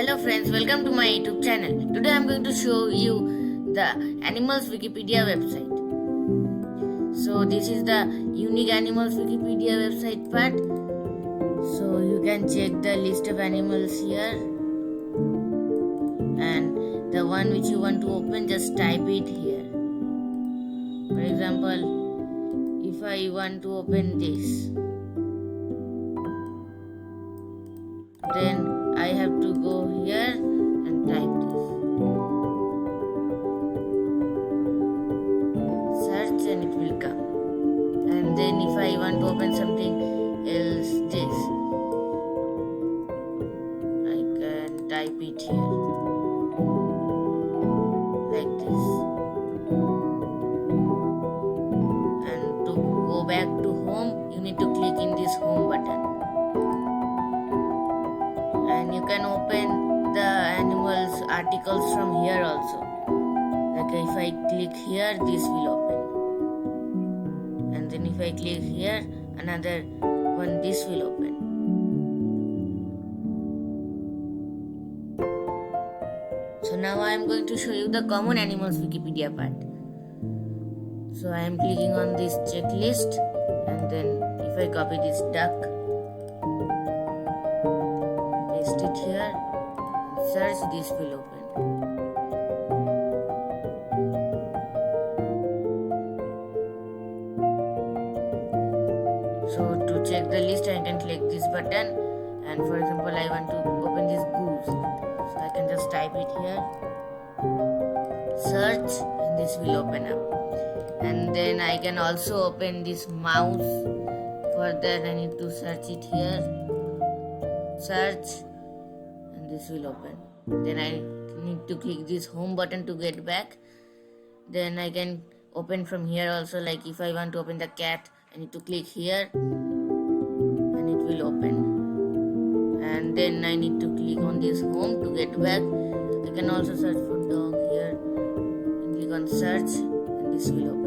Hello friends, welcome to my YouTube channel. Today I am going to show you the Animals Wikipedia website. So this is the unique Animals Wikipedia website part. So you can check the list of animals here, and the one which you want to open, just type it here. For example, if I want to open this, then I have to go here and type this. Search and it will come. And then if I want to open something else, this, I can type it here. Like this. And to go back to home, you need to click in this home button. And you can open the animals articles from here also. Like if I click here, this will open. And then if I click here, another one, this will open. So now I am going to show you the common animals Wikipedia part. So I am clicking on this checklist, and then if I copy this duck, paste it here, search, this will open. So to check the list, I can click this button, and for example I want to open this goose, so I can just type it here, search, and this will open up. And then I can also open this mouse. For that I need to search it here, search, and this will open. Then I need to click this home button to get back. Then I can open from here also. Like if I want to open the cat, I need to click here and it will open. And then I need to click on this home to get back. I can also search for dog here and click on search, and this will open.